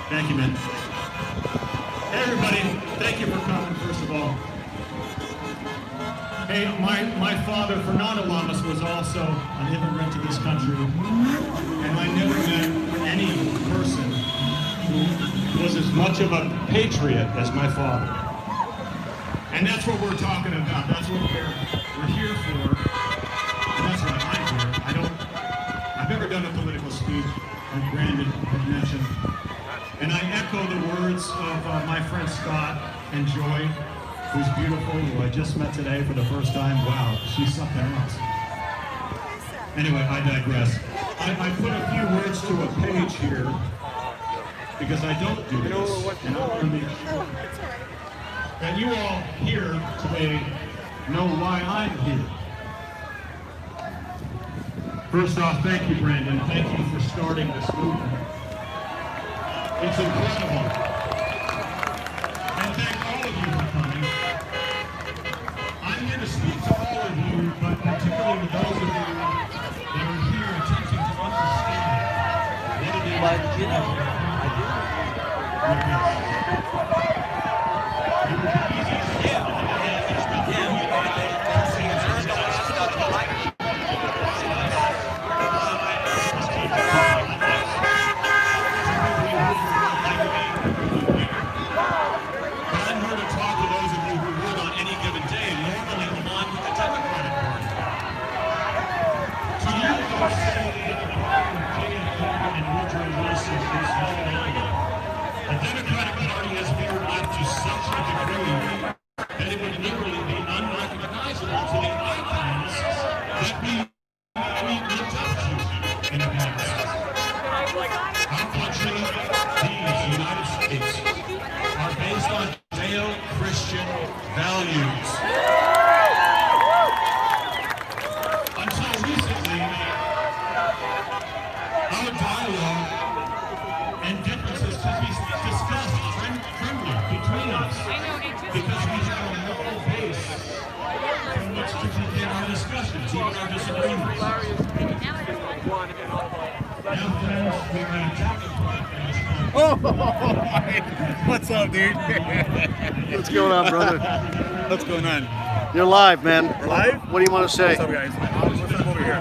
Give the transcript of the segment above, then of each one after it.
Thank you, man. Hey, everybody. Thank you for coming, first of all. Hey, my father, Fernando Lamas, was also an immigrant to this country, and I never met any person who was as much of a patriot as my father. And that's what we're talking about. That's what we're here for. And that's why I'm here. I've never done a political speech, like Brandon had mentioned. And I echo the words of my friend Scott and Joy, who's beautiful, who I just met today for the first time. Wow, she's something else. Anyway, I digress. I put a few words to a page here because I don't do this, and I want to make sure that you all here today know why I'm here. First off, thank you, Brandon. Thank you for starting this movement. It's incredible. And thank all of you for coming. I'm here to speak to all of you, but particularly to those of you that are here attempting to understand what it is. But you know, What's up, dude? What's going on, brother? What's going on? You're live, man. We're live? What do you want to say? What's up, guys? What's up over here?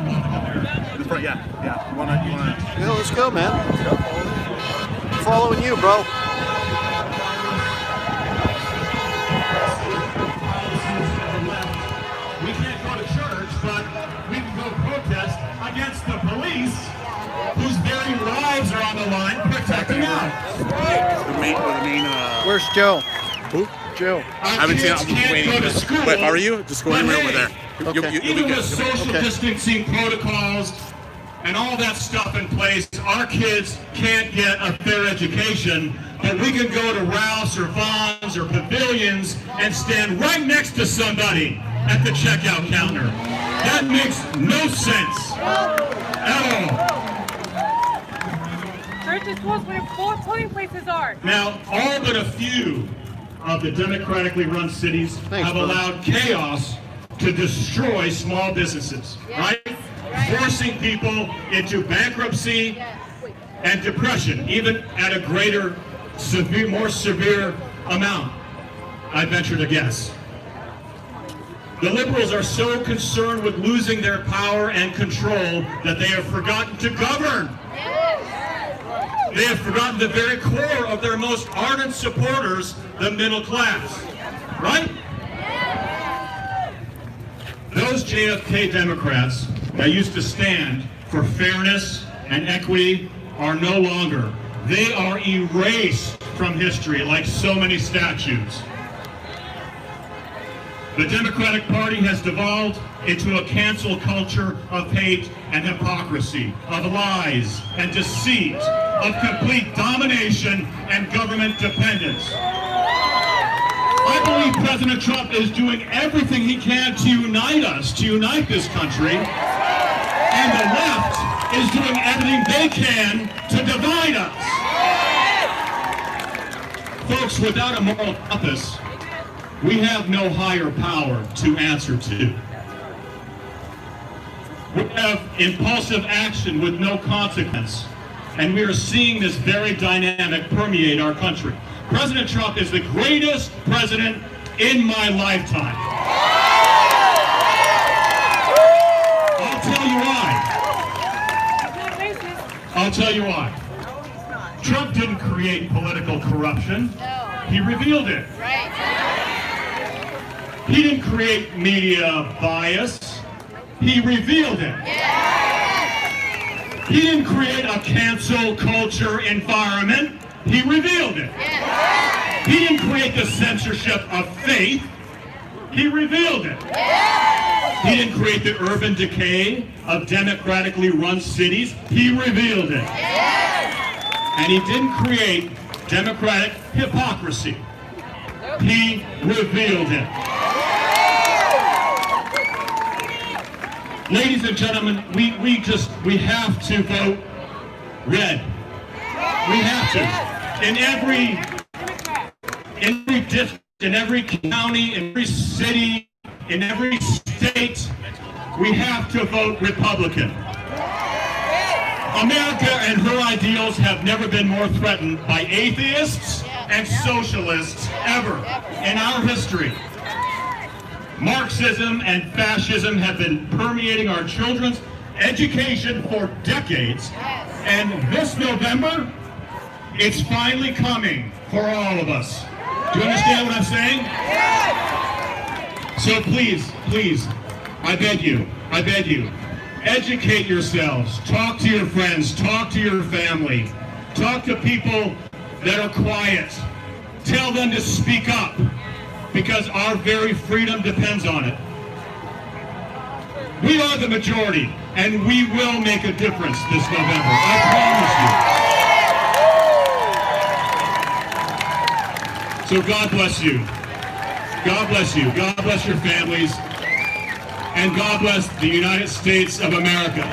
This front, yeah. You wanna? Yeah, let's go, man. I'm following you, bro. We can't go to church, but we can go protest against the police whose very lives are on the line protecting us. The main. Where's Joe? Who? Joe. I haven't seen. I'm waiting. Wait, how are you? Just go anywhere over there. Okay. You'll be Even good. with social distancing protocols and all that stuff in place, our kids can't get a fair education, but we can go to Rouse or Vaughn's or Pavilions and stand right next to somebody at the checkout counter. That makes no sense at all. Church is close where polling places are. Now, all but a few of the democratically run cities have brother. allowed chaos to destroy small businesses, right? Forcing people into bankruptcy and depression, even at a greater, more severe amount, I venture to guess. The liberals are so concerned with losing their power and control that they have forgotten to govern. They have forgotten the very core of their most ardent supporters, the middle class, right? Those JFK Democrats that used to stand for fairness and equity are no longer. They are erased from history like so many statues. The Democratic Party has devolved into a cancel culture of hate and hypocrisy, of lies and deceit, of complete domination and government dependence. I believe President Trump is doing everything he can to unite us, to unite this country, and the left is doing everything they can to divide us. Folks, without a moral compass, we have no higher power to answer to. We have impulsive action with no consequence, and we are seeing this very dynamic permeate our country. President Trump is the greatest president in my lifetime. I'll tell you why. I'll tell you why. Trump didn't create political corruption. He revealed it. He didn't create media bias. He revealed it. He didn't create a cancel culture environment. He revealed it. He didn't create the censorship of faith. He revealed it. He didn't create the urban decay of democratically run cities. He revealed it. And he didn't create democratic hypocrisy. He revealed it. Ladies and gentlemen, we have to vote red. We have to. In every district, in every county, in every city, in every state, we have to vote Republican. America and her ideals have never been more threatened by atheists and socialists ever in our history. Marxism and fascism have been permeating our children's education for decades, and this November, it's finally coming for all of us. Do you understand what I'm saying? So please, I beg you, educate yourselves, talk to your friends, talk to your family, talk to people that are quiet. Tell them to speak up, because our very freedom depends on it. We are the majority, and we will make a difference this November. I promise you. So God bless you. God bless you. God bless your families. And God bless the United States of America.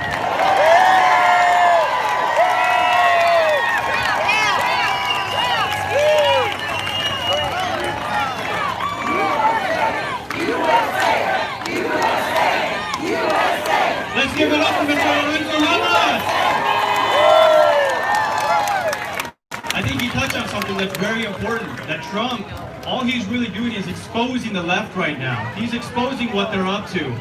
Let's give it up for Mr. I think he touched on something that's very important, that Trump, all he's really doing is exposing the left right now. He's exposing what they're up to.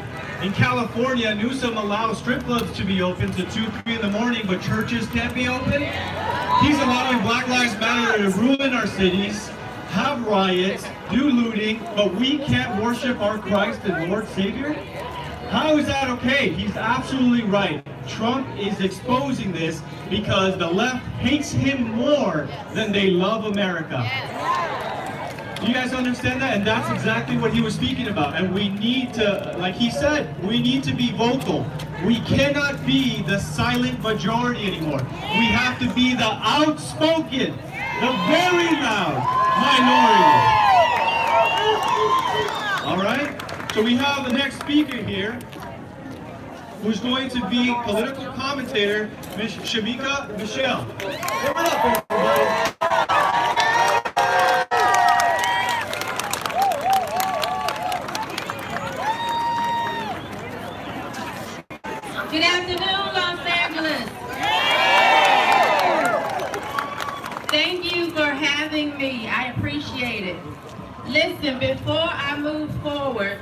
In California, Newsom allows strip clubs to be open to 2, 3 in the morning, but churches can't be open. He's allowing Black Lives Matter to ruin our cities, have riots, do looting, but we can't worship our Christ and Lord Savior? How is that okay? He's absolutely right. Trump is exposing this because the left hates him more than they love America. Do you guys understand that? And that's exactly what he was speaking about. And we need to, like he said, we need to be vocal. We cannot be the silent majority anymore. We have to be the outspoken, the very loud minority. All right? So we have the next speaker here, who's going to be political commentator, Ms. Shamika Michelle. Give it up, everybody. Good afternoon, Los Angeles. Thank you for having me. I appreciate it. Listen, before I move forward,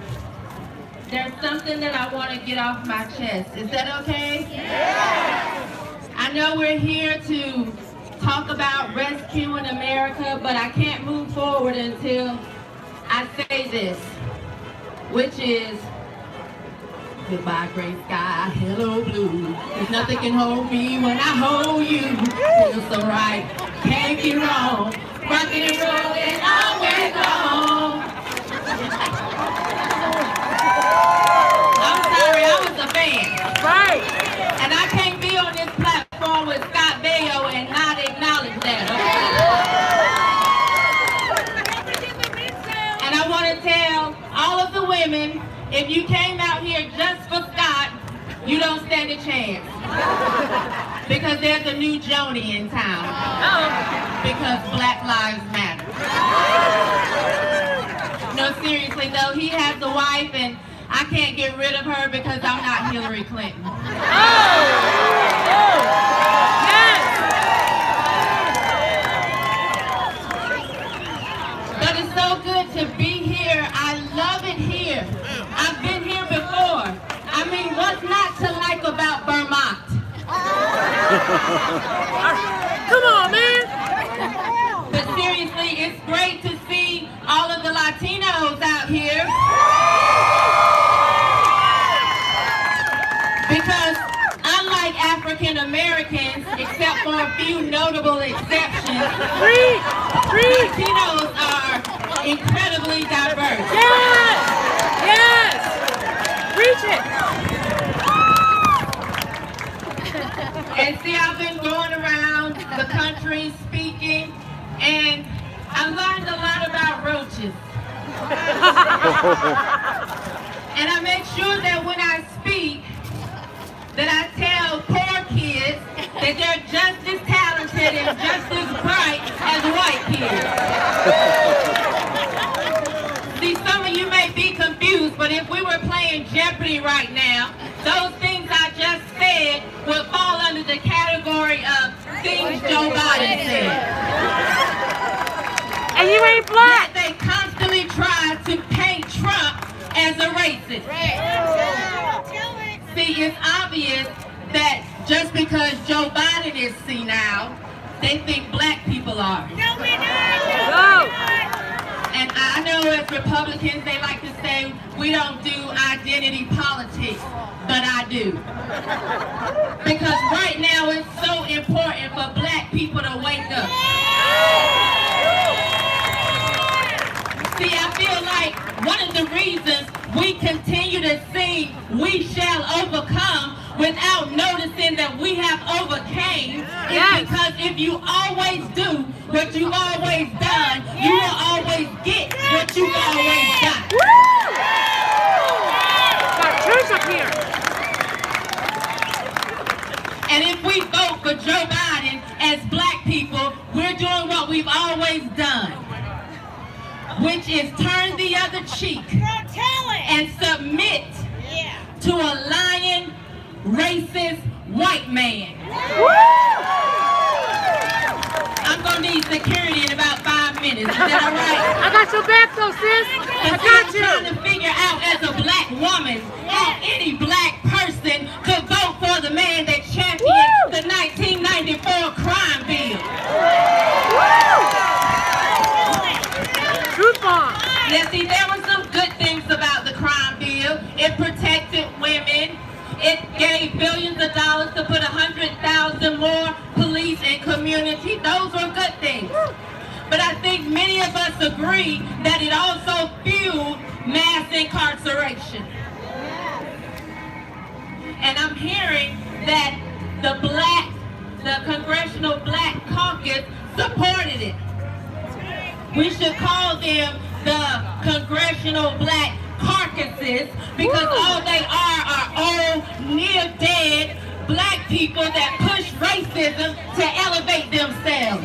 there's something that I want to get off my chest. Is that okay? Yes. I know we're here to talk about rescuing America, but I can't move forward until I say this, which is, Goodbye, gray sky, hello blue. There's nothing can hold me when I hold you. Feels so right, can't be wrong. Rockin' and rollin' all way long. I'm sorry, I was a fan. Right. And I can't be on this platform with Scott Baio and not acknowledge that, okay? And I want to tell all of the women, if you came out here just for Scott, you don't stand a chance. Because there's a new Joni in town. Because Black Lives Matter. No, seriously though, he has a wife and I can't get rid of her because I'm not Hillary Clinton. But it's so good to be here. I love it here. I've been here before. I mean, what's not to like about Vermont? Come on, man. But seriously, it's great to see all of the Latinos out here. Because unlike African Americans, except for a few notable exceptions, Latinos are incredibly diverse. Yes! Yes! Reach it! And see, I've been going around the country speaking, and I learned a lot about roaches. And I make sure that when I speak, that I tell poor kids that they're just as talented and just as bright as white kids. See, some of you may be confused, but if we were playing Jeopardy right now, those things I just said would fall under the category of things Joe Biden said. And you ain't black. Yet they constantly try to paint Trump as a racist. See, it's obvious that just because Joe Biden is senile, they think black people are. Go. And I know as Republicans, they like to say, we don't do identity politics, but I do. Because right now, it's so important for black people to wake up. See, I feel like one of the reasons we continue to sing, "We shall overcome," without noticing that we have overcame, is because if you always do what you've always done, you will always get what you've always done. Got church up here. And if we vote for Joe Biden as black people, we're doing what we've always done, which is turn the other cheek and submit to a lying, racist white man. I'm gonna need security in about 5 minutes. Is that all right? I got your back though, sis. I got I'm you. trying to figure out as a black woman how any black person could vote for the man that championed the 1994 crime bill. Truth bomb. Now, see, there were some good things about the crime bill. It protected women. It gave billions of dollars to put 100,000 more police in community. Those were good things. But I think many of us agree that it also fueled mass incarceration. And I'm hearing that the Congressional Black Caucus supported it. We should call them the Congressional Black Carcasses, because all they are old, near-dead black people that push racism to elevate themselves.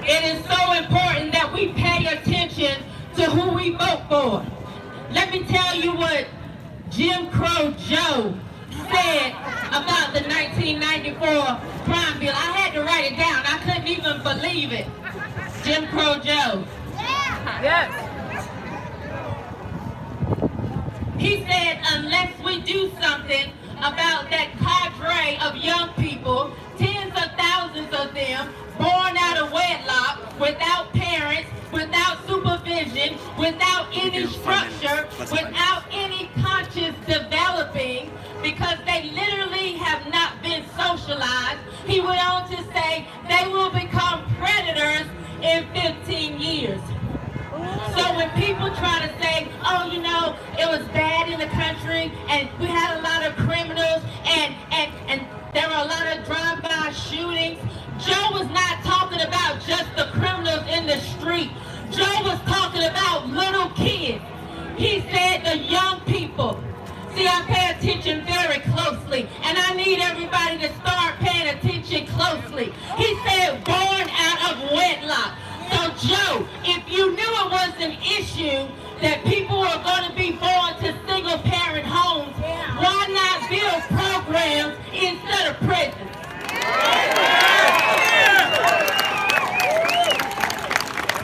It is so important that we pay attention to who we vote for. Let me tell you what Jim Crow Joe said about the 1994 crime bill. I had to write it down. I couldn't even believe it. Jim Crow Joe. Yes. He said, unless we do something about that cadre of young people, tens of thousands of them born out of wedlock, without parents, without supervision, without any structure, without any conscious developing, because they literally have not been socialized. He went on to say they will become predators in 15 years. So when people try to say, oh, you know, it was bad in the country and we had a lot of criminals and there were a lot of drive-by shootings, Joe was not talking about just the criminals in the street. Joe was talking about little kids. He said the young people. See, I pay attention very closely, and I need everybody to start paying attention closely. He said born out of wedlock. So Joe, if you knew it was an issue that people are going to be born to single-parent homes, why not build programs instead of prisons?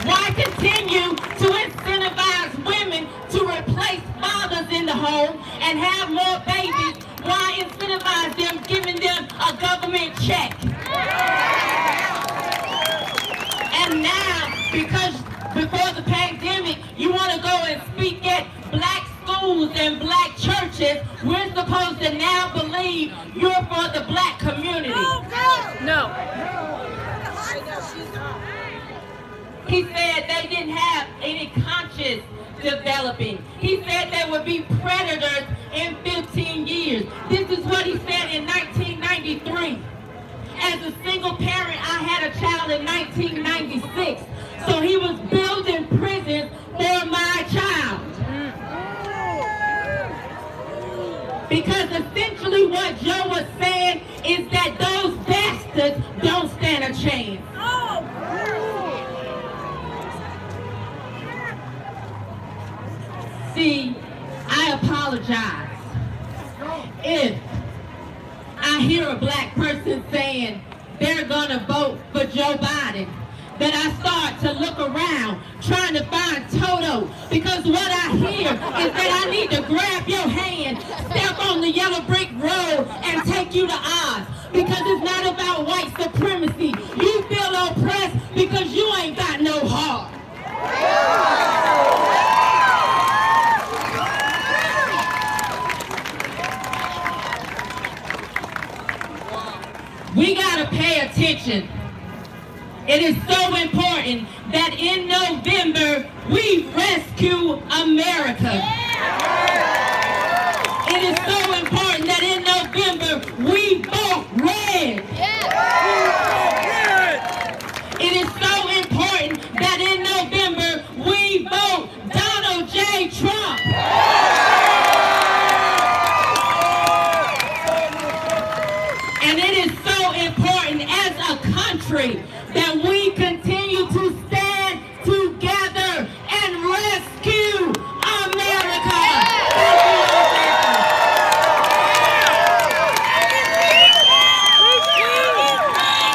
Why continue to incentivize women to replace fathers in the home and have more babies? Why incentivize them giving them a government check? And now, because before the pandemic, you want to go and speak at black schools and black churches, we're supposed to now believe you're for the black community. No. He said they didn't have any conscious developing. He said they would be predators in 15 years. This is what he said in 1993. As a single parent, I had a child in 1996. So he was building prisons for my child. Because essentially what Joe was saying is that those bastards don't stand a chance. See, I apologize if I hear a black person saying they're gonna vote for Joe Biden, that I start to look around trying to find Toto, because what I hear is that I need to grab your hand, step on the yellow brick road, and take you to Oz, because it's not about white supremacy. You feel oppressed because you ain't got no heart. We gotta pay attention. It is so important that in November, we rescue America. It is so important that in November, we vote red. It is so important that in November, we vote Donald J. Trump. And it is so important as a country that we continue to stand together and rescue America.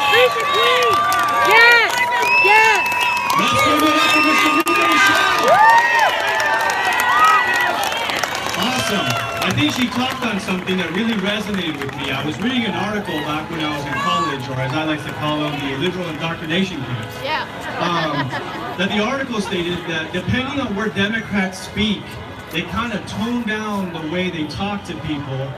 Preach it, please. Yes, yes. Let's give it up for Mr. Ruben Show. Awesome. I think she talked on something that really resonated with me. I was reading an article back when I was in college, or as I like to call them, the liberal indoctrination camps. Yeah. That the article stated that depending on where Democrats speak, they kind of tone down the way they talk to people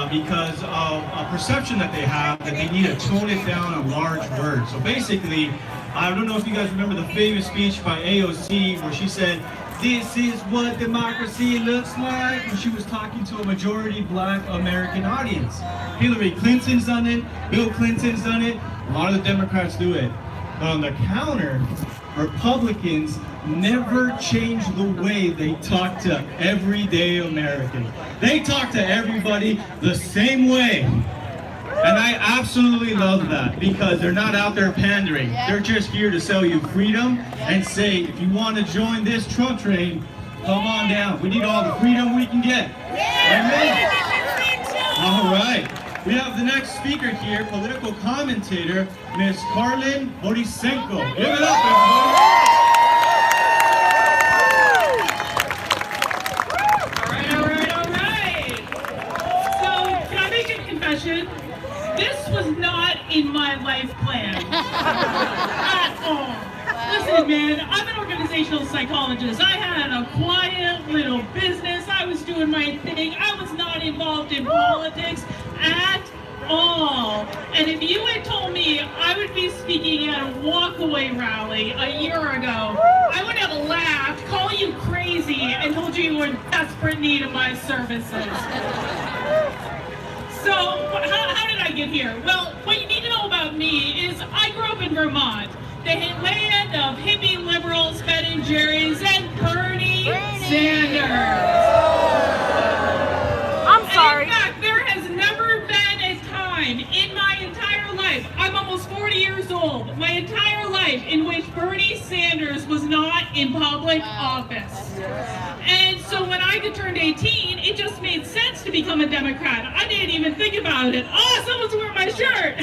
because of a perception that they have that they need to tone it down on large words. So basically, I don't know if you guys remember the famous speech by AOC where she said, "This is what democracy looks like," when she was talking to a majority black American audience. Hillary Clinton's done it, Bill Clinton's done it, a lot of the Democrats do it. But on the counter, Republicans never change the way they talk to everyday Americans. They talk to everybody the same way. And I absolutely love that because they're not out there pandering. They're just here to sell you freedom and say, if you want to join this Trump train, come on down. We need all the freedom we can get. Amen. All right. We have the next speaker here, political commentator, Ms. Carlin Borisenko. Give it up, everybody. All right. So, can I make a confession? This was not in my life plan at all. man, I'm an organizational psychologist. I had a quiet little business. I was doing my thing. I was not involved in politics at all. And if you had told me I would be speaking at a walkaway rally a year ago, I would have laughed, called you crazy, and told you you were in desperate need of my services. So, how did I get here? Well, what you need to know about me is I grew up in Vermont, the land of hippie liberals, Ben and Jerry's, and Bernie Sanders. I'm sorry. And in fact, there has never been a time in my entire life, I'm almost 40 years old, my entire life in which Bernie Sanders was not in public office. And so when I turned 18, it just made sense to become a Democrat. I didn't even think about it. Oh, someone's wearing my shirt.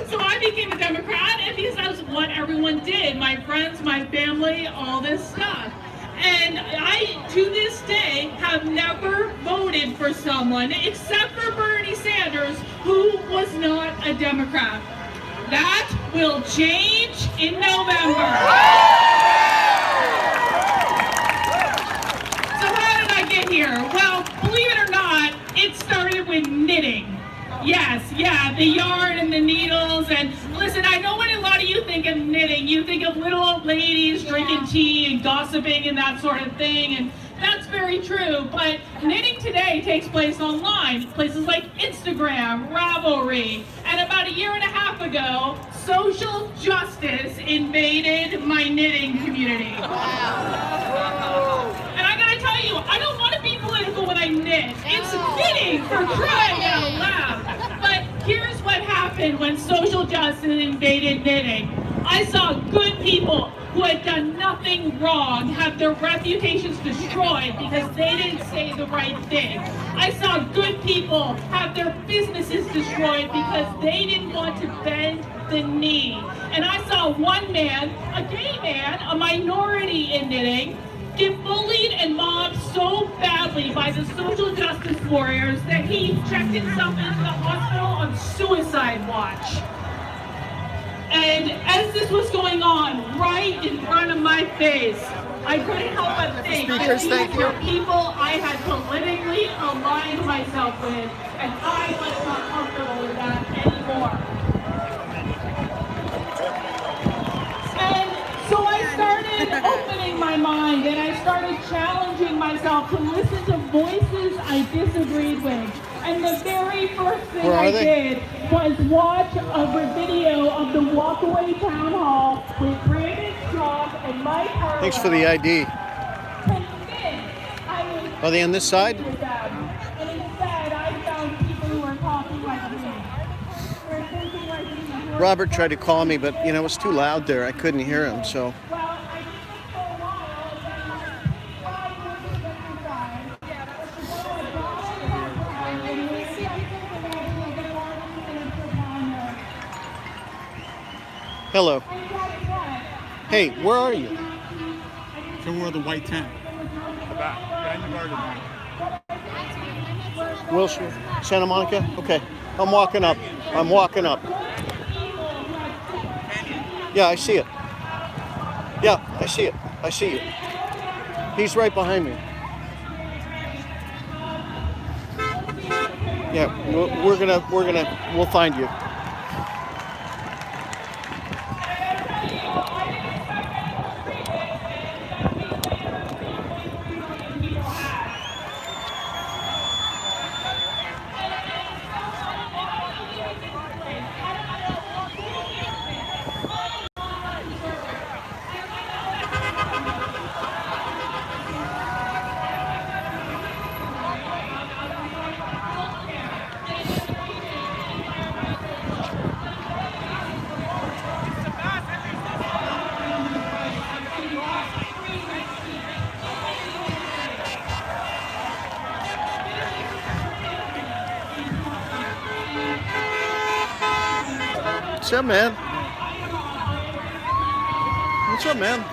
So I became a Democrat, and because that's what everyone did. My friends, my family, all this stuff. And I, to this day, have never voted for someone except for Bernie Sanders, who was not a Democrat. That will change in November. Here. Well, believe it or not, it started with knitting. Yes, yeah, the yarn and the needles. And listen, I know when a lot of you think of knitting, you think of little old ladies drinking tea and gossiping and that sort of thing. And that's very true. But knitting today takes place online, places like Instagram, Ravelry. And about a year and a half ago, social justice invaded my knitting community. And I gotta tell you, I don't want to be political when I knit. It's knitting, for crying out loud. But here's what happened when social justice invaded knitting. I saw good people who had done nothing wrong have their reputations destroyed because they didn't say the right thing. I saw good people have their businesses destroyed because they didn't want to bend the knee. And I saw one man, a gay man, a minority in knitting, get bullied and mobbed so badly by the social justice warriors that he checked himself into the hospital on suicide watch. And as this was going on right in front of my face, I couldn't help but think that these were people I had politically aligned myself with, and I was not comfortable with that anymore. And so I started opening my mind, and I started challenging myself to listen to voices I disagreed with. And the very first thing I did was watch a video of the Walkaway Town Hall with Brandon Strong and Mike Carlin. Thanks for the ID. Are they on this side? And instead, I found people who were talking like me. They're thinking like me. Robert tried to call me, but you know, it was too loud there. I couldn't hear him, so. Well, I did this for a while, and then 5 years exercise. Hello. Hey, where are you? Somewhere with a white tent. The back. Behind the garden. Wilshire, Santa Monica? Okay. I'm walking up. Yeah, I see it. Yeah, I see it. I see you. He's right behind me. Yeah, we'll find you. What's up, man? What's up, man?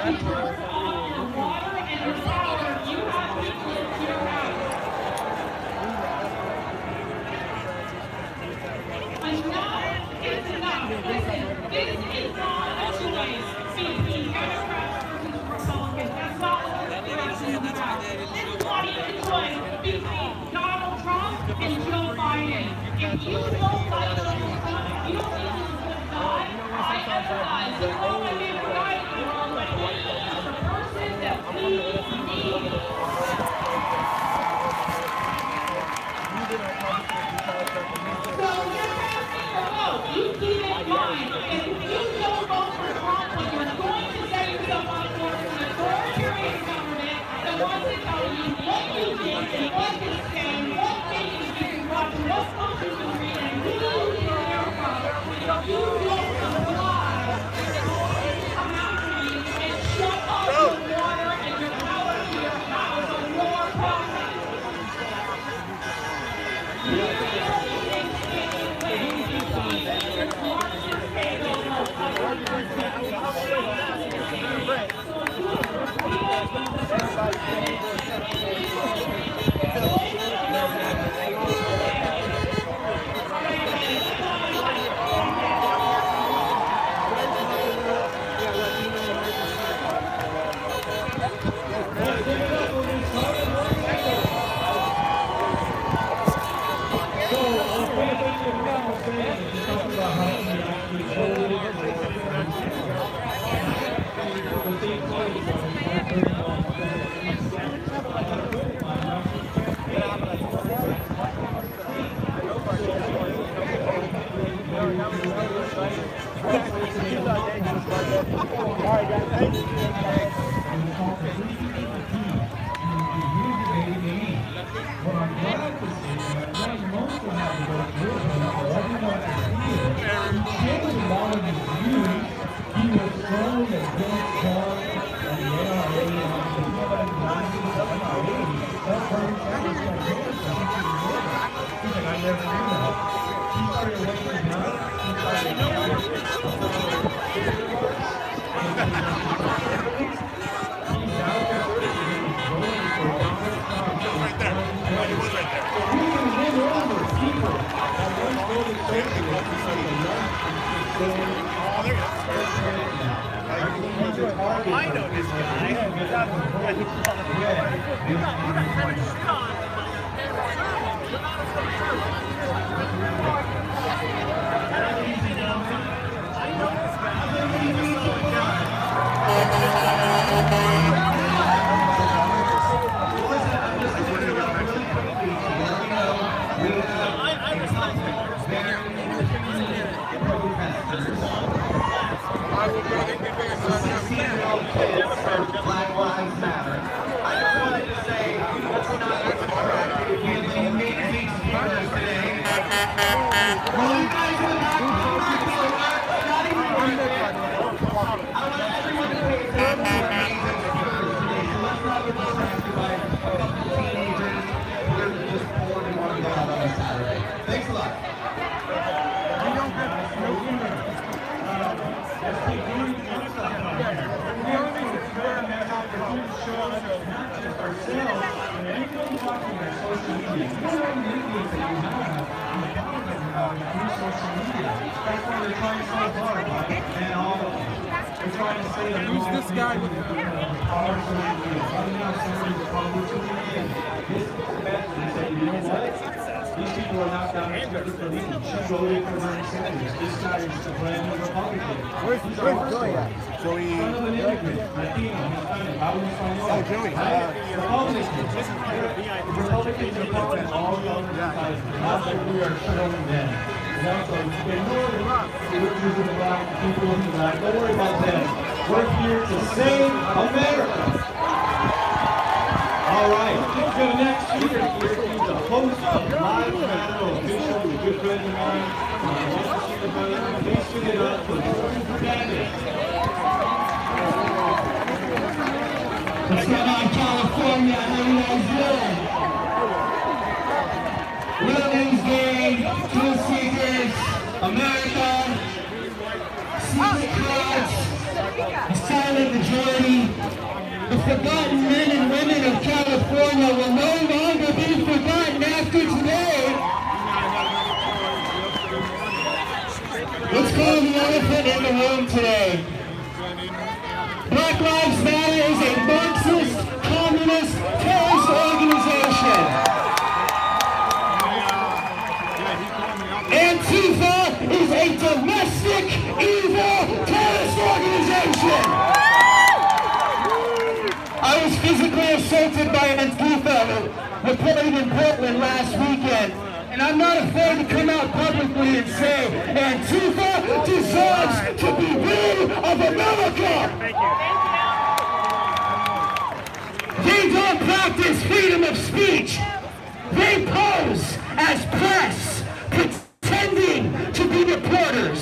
to turn off your water and your power. You have people in your house. Enough is enough. Listen, this is not a choice between Democrats versus Republicans. That's not what this election is about. This is not even a choice between Donald Trump and Joe Biden. If you don't like Donald Trump, if you don't think he's a good guy, I empathize. The only way to guide you but he is the person that we need. So you're casting your vote. You keep in mind that if you don't vote for Trump, when you're going to set yourself up for an authoritarian government that wants to tell you what you did, what to say, what things you can watch, what books you can read, and who you can hear from. If you don't comply, they're going to come after you and shut off your water and your power to your house on your property. I know this guy. Black Lives Matter. I just wanted to say that's not correct. We have some amazing speakers today. Well, you guys would not even I want everyone to pay attention to our amazing speakers today. So let's not get distracted by a couple teenagers who are just bored and want to go out on a Saturday. Thanks a lot. Who's this guy with These people are not down here for me. She voted for Bernie Sanders. This guy is a brand new Republican. Where's Joey at? Joey. Oh, Joey. Republicans are calling all young guys. Not that we are showing them. Ignore the witches in the black, people in the black. Don't worry about them. We're here to save America. All right, the next speaker here is the host of Live Federal Official, a good friend of mine. Please give it up for Jordan Fernandez. What's going on, California? How you guys doing? Little Wednesday, Truth Seekers, America, secret crowds, a silent majority. forgotten men and women of California will no longer be forgotten after today. Let's call the elephant in the room today. Black Lives Matter is a Marxist, communist, terrorist organization. Antifa is a domestic, evil, terrorist organization. I was physically assaulted by Antifa reported in Portland last weekend. And I'm not afraid to come out publicly and say Antifa deserves to be rid of America. They don't practice freedom of speech. They pose as press, pretending to be reporters.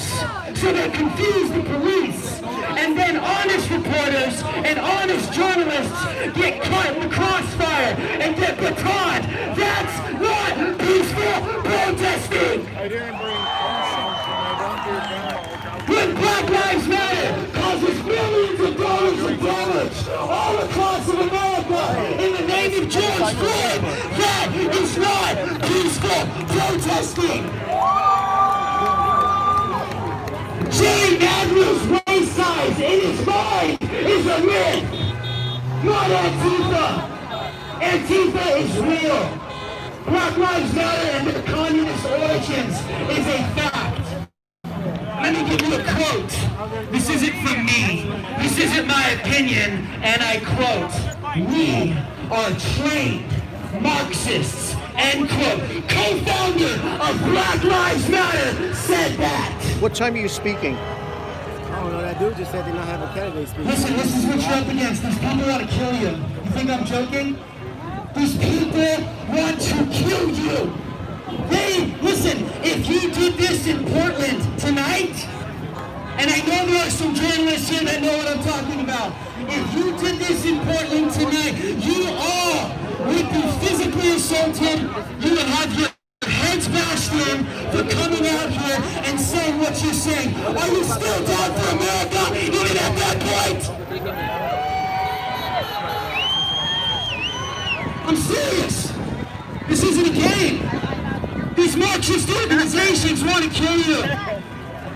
So they confuse the police. And then honest reporters and honest journalists get caught in the crossfire and get batoned. That's not peaceful protesting. When Black Lives Matter causes millions of dollars of damage all across America in the name of George Floyd, that is not peaceful protesting. Jay Nadler's race size in his mind is a myth, not Antifa. Antifa is real. Black Lives Matter and their communist origins is a fact. Let me give you a quote. This isn't from me. This isn't my opinion, and I quote, "We are trained Marxists," end quote. Co-founder of Black Lives Matter said that. What time are you speaking? Oh, no, that dude just said they not have a candidate speaking. Listen, this is what you're up against. These people want to kill you. You think I'm joking? These people want to kill you. Listen, if you did this in Portland tonight, and I know there are some journalists here that know what I'm talking about. If you did this in Portland tonight, you all would be physically assaulted. You would have your heads bashed in for coming out here and saying what you're saying. Are you still down for America even at that point? I'm serious. This isn't a game. These Marxist organizations want to kill you.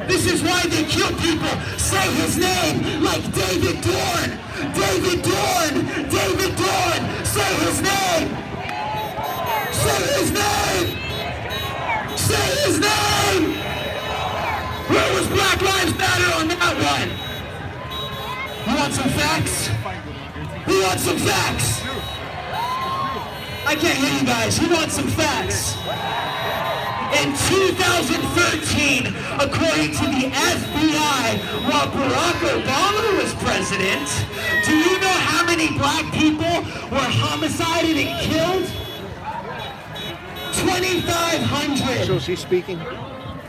This is why they kill people. Say his name like David Dorn. David Dorn. David Dorn. Say his name. Say his name. Say his name. Where was Black Lives Matter on that one? You want some facts? Who wants some facts? I can't hear you guys. Who wants some facts? In 2013, according to the FBI, while Barack Obama was president, do you know how many black people were homicided and killed? 2,500. So is he speaking?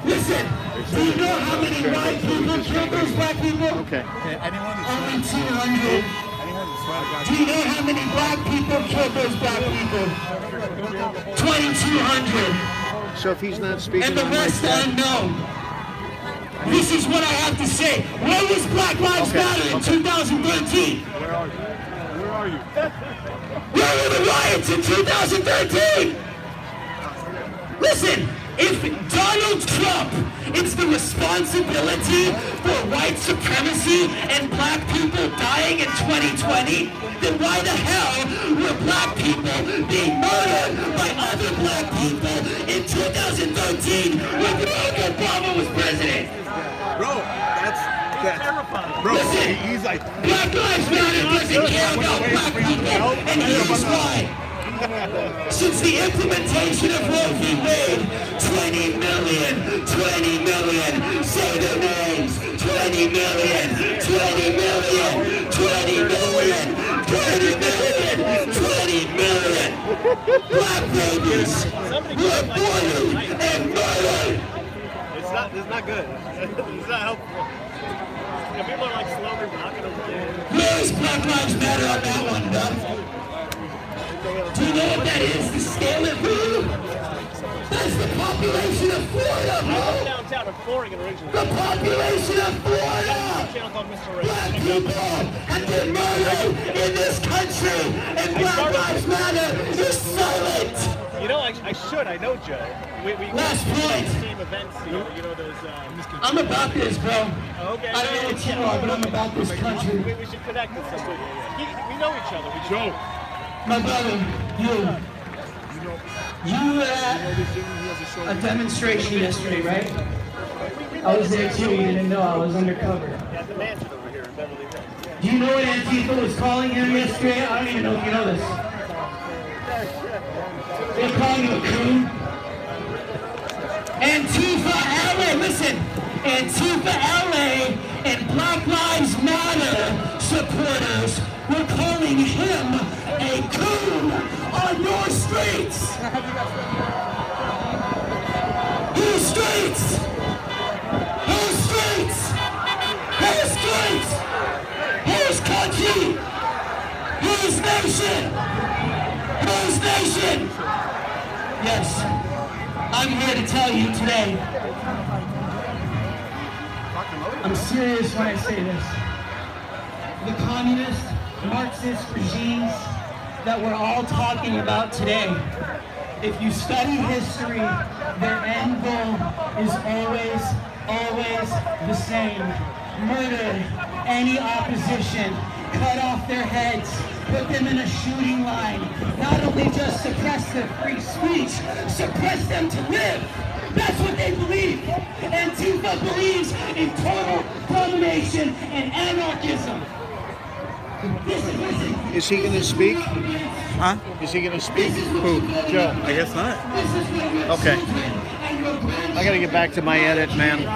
Listen, do you know how many white people killed those black people? Okay. Only 200. Do you know how many black people killed those black people? 2,200. So if he's not speaking, And the rest unknown. This is what I have to say. Where was Black Lives Matter in 2013? Where are you? Where were the riots in 2013? Listen, if Donald Trump is the responsibility for white supremacy and black people dying in 2020, then why the hell were black people being murdered by other black people in 2013 when Barack Obama was president? Bro, that's terrifying. Bro, Listen, he's like, Black Lives Matter doesn't care about black people, and here's why. Since the implementation of Roe v. Wade, 20 million, say their names, 20 million, 20 million, 20 million, 20 million, 20 million black babies were aborted and murdered. It's not good. It's not helpful. Yeah, people are like slowly walking over. Where is Black Lives Matter on that one, Doug? Do you know what that is? The scale of who? That's the population of Florida, bro. out of Oregon originally. The population of Florida! Black people have been murdered in this country, and Black Lives Matter is silent! You know, I should. I know Joe. We Last point. Same events, you know those. I'm about this, bro. Okay. I don't know what you are, but I'm about this country. We should connect with somebody. We know each other. Joe. My brother, you were at a demonstration yesterday, right? I was there too, you didn't know I was undercover. Yeah, the mansion over here in Beverly. Do you know what Antifa was calling him yesterday? I don't even know if you know this. They're calling him a coon. Antifa LA, listen! Antifa LA and Black Lives Matter supporters were calling him a coon on your streets! Whose streets? Whose streets? Whose streets? Whose country? Whose nation? Whose nation? Yes, I'm here to tell you today. I'm serious when I say this. The communist, Marxist regimes that we're all talking about today, if you study history, their end goal is always the same. Murder any opposition, cut off their heads, put them in a shooting line. Not only just suppress their free speech, suppress them to live. That's what they believe. Antifa believes in total domination and anarchism. Listen. Is he going to speak? Huh? Is he going to speak? Who? Joe? I guess not. Okay. I got to get back to my edit, man.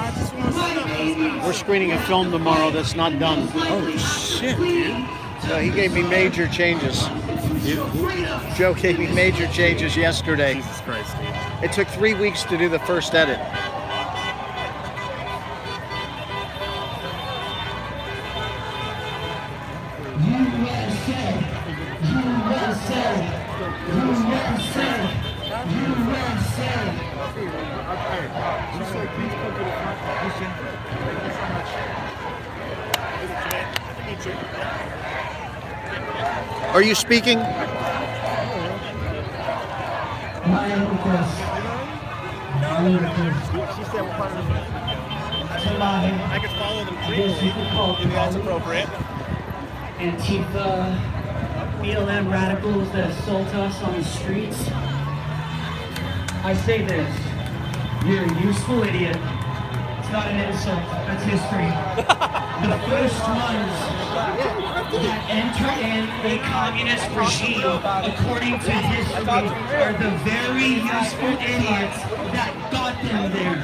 We're screening a film tomorrow that's not done. Oh, shit, dude. So he gave me major changes. Joe gave me major changes yesterday. Jesus Christ, dude. It took 3 weeks to do the first edit. Are you speaking? I could follow them briefly. That's appropriate. Antifa, BLM radicals that assault us on the streets. I say this, you're a useful idiot. It's not an insult, that's history. The first ones that enter in a communist regime, according to history, are the very useful idiots that got them there.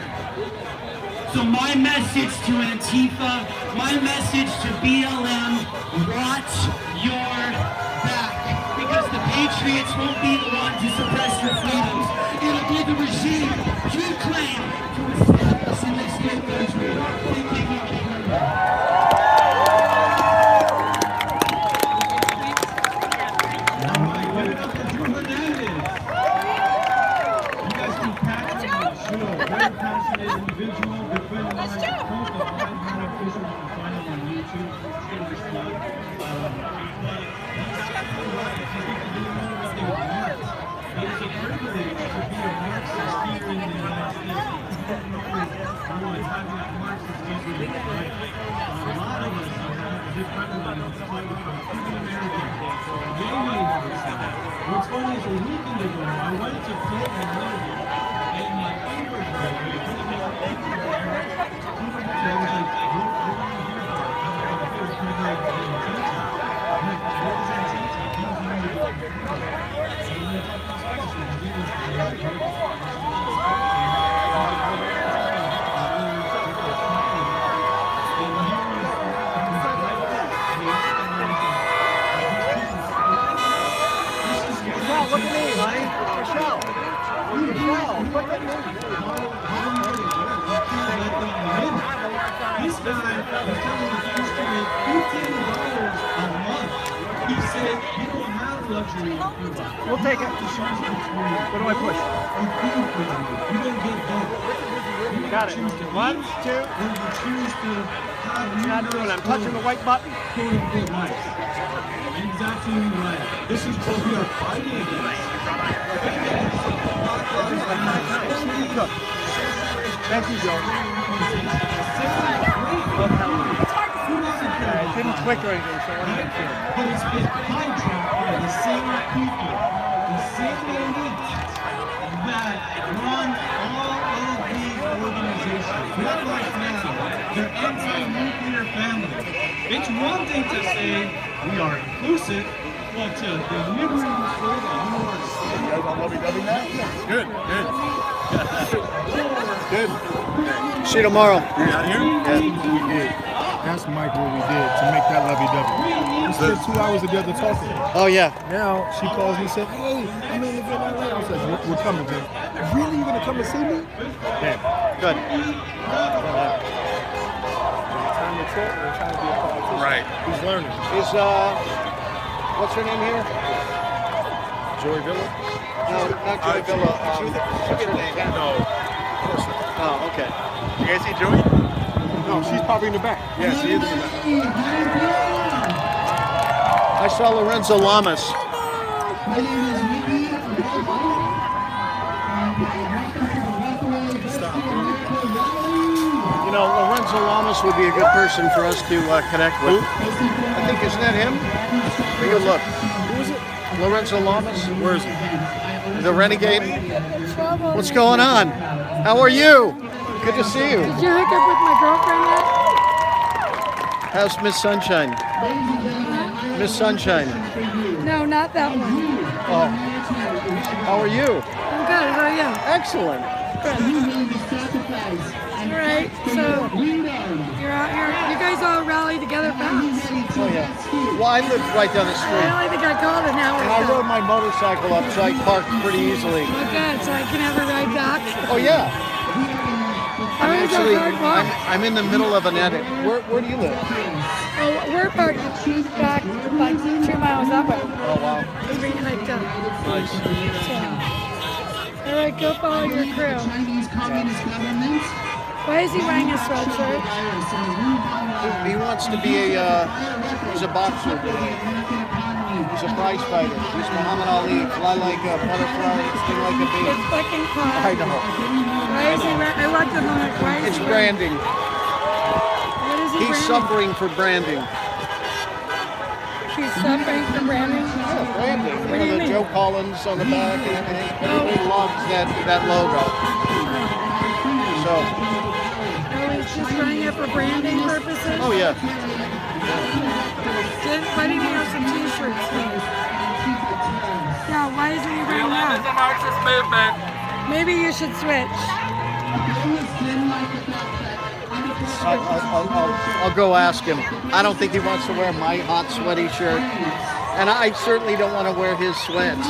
So my message to Antifa, my message to BLM, watch your back. Because the Patriots won't be the one to suppress your freedoms. It'll be the regime you claim to establish in this great country. Thank you. What's funny is a weekend ago, I went to Florida and my favorite Look at me, right? Michelle. Look at me. This guy was telling me he used to make $15 a month. He said, you don't have luxury in Cuba. We'll take it. What What do I push? You don't get both. You Got it. choose to 1, 2. or you choose to have Not doing it. I'm touching the white button. quote unquote life. And he's absolutely right. This is what we are fighting against. Thank you, Joe. It didn't click or anything, so I'm not sure. But it's behind Trump are the same people, the same elite that run all of these organizations. Not right now. They're anti-nuclear family. It's one thing to say we are inclusive, but to deliberately say that you are You guys on lovey-dovey now? Good, good. Good. See you tomorrow. You out here? Yeah, we did. That's Mike what we did to make that lovey-dovey. We spent 2 hours together talking. Oh, yeah. Now she calls me and said, hey, I'm in the good LA. I was like, we're coming, Jim. Really? You gonna come and see me? Yeah. Good. Time to talk, we're trying to be a politician. Right. He's learning. Is, what's her name here? Joy Villa? No, not Joy Villa. What's her name? No. Of course not. Oh, okay. You guys see Joey? No, she's probably in the back. Yeah, she is in the back. I saw Lorenzo Lamas. You know, Lorenzo Lamas would be a good person for us to connect with. I think, isn't that him? Take a look. Who is it? Lorenzo Lamas? Where is he? The Renegade? What's going on? How are you? Good to see you. Did you hook up with my girlfriend yet? How's Miss Sunshine? Miss Sunshine. No, not that one. Oh. How are you? I'm good. How are you? Excellent. All right. So you're out here. You guys all rallied together fast. Oh, yeah. Well, I live right down the I street. only think I called an hour And I ago. rode my motorcycle up, so I parked pretty easily. Oh, good. So I can have a ride back. Oh, yeah. I was Actually, a hard walk. I'm in the middle of an edit. Where do you live? Oh, we're parked back like 2 miles that way. Oh, wow. Because we hiked up. Nice. So, all right, go follow your crew. Why is he wearing a sweatshirt? He wants to be he's a boxer. He's a prize fighter. He's Muhammad Ali. Fly like a butterfly, sting like a bee. It's fucking hot. I know. Why is he wearing? I walked in like, why is It's he wearing? branding. What is he He's branding? suffering for branding. He's suffering from branding? Yeah, branding. What do you the mean? Joe Collins on the back, and everybody loves that logo. So, Oh, he's just wearing it for branding purposes? oh yeah. Why didn't he have some t-shirts made? Yeah, why isn't he wearing that? The Marxist movement. Maybe you should switch. I'll go ask him. I don't think he wants to wear my hot, sweaty shirt. And I certainly don't want to wear his sweats.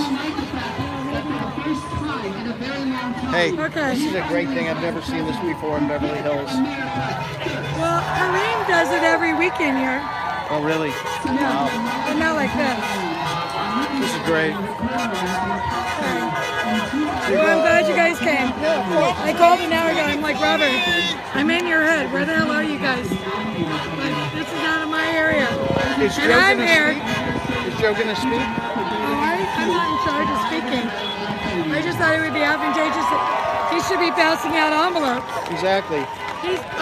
Hey, Okay. this is a great thing. I've never seen this before in Beverly Hills. Well, Kareem does it every weekend here. Oh, really? Yeah, but not like this. This is great. Well, I'm glad you guys came. I called an hour ago. I'm like, Robert, I'm in your head. Where the hell are you guys? But this is out of my area. Is Joe And I'm gonna here. speak? Is Joe going to speak? I'm not in charge of speaking. I just thought it would be advantageous. He should be passing out envelopes. Exactly.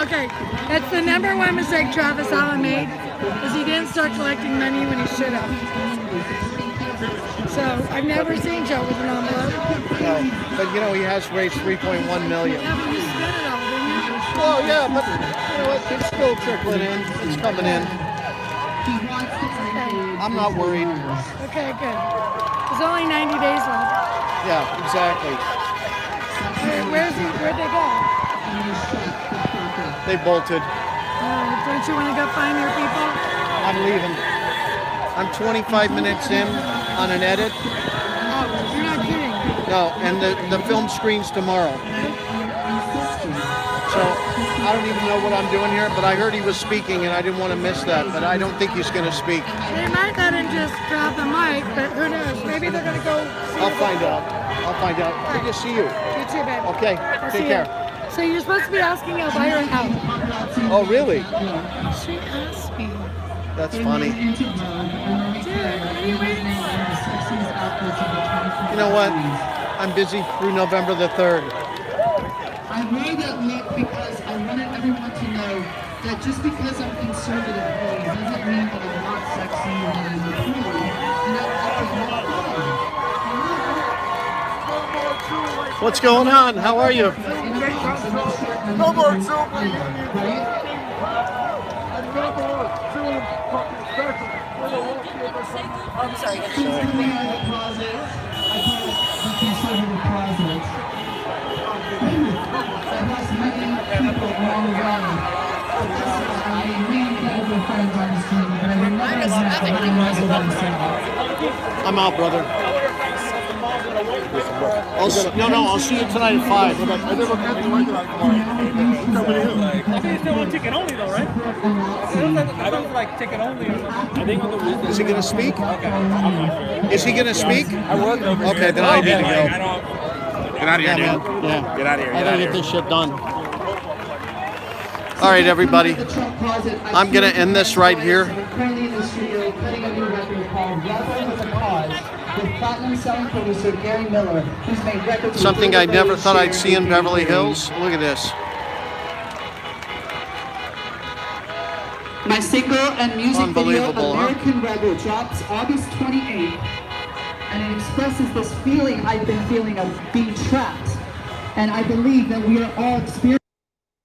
Okay, that's the number one mistake Travis Allen made, is he didn't start collecting money when he should have. So I've never seen Joe with an envelope. No, but you know, he has raised $3.1 million. Yeah, but you spent it all, didn't you? Well, yeah, but you know what? It's still trickling in. It's coming in. I'm not worried. Okay, good. There's only 90 days left. Yeah, exactly. Where'd they go? They bolted. Don't you want to go find your people? I'm leaving. I'm 25 minutes in on an edit. Oh, you're not kidding. No, and the film screens tomorrow. So I don't even know what I'm doing here, but I heard he was speaking and I didn't want to miss that, but I don't think he's going to speak. They might let him just grab the mic, but who knows? Maybe they're going to go see I'll find out. I'll find out. Good to see you. You too, babe. Okay, I'll take see care. you. So you're supposed to be asking Elvira out. Oh, really? She asked me. That's funny. Dude, what are you waiting for? You know what? I'm busy through November the 3rd. I wore that look because I wanted everyone to know that just because I'm conservative doesn't mean that I'm not sexy or that I'm cool. And What's going on? How are you? No more Zoom. I'm sorry. I'm out, brother. I'll see you tonight at 5. I never met you like that. I think it's still one ticket only though, right? I don't like ticket only. I think on the Is he going to speak? Okay. I'm not sure. Is he going to speak? I work over here. Okay, then I need to go. Get out of here, Yeah, man. dude. Yeah. Get out of here. I gotta get this shit done. All right, everybody. I'm gonna end this right here. currently in the studio cutting a new record called Rebel with a Cause with platinum selling producer Gary Miller, who's made records with Something I never thought I'd see in Beverly Hills. Look at this. My single and music video, Unbelievable, huh? American Rebel, drops August 28th, and it expresses this feeling I've been feeling of being trapped. And I believe that we are all experiencing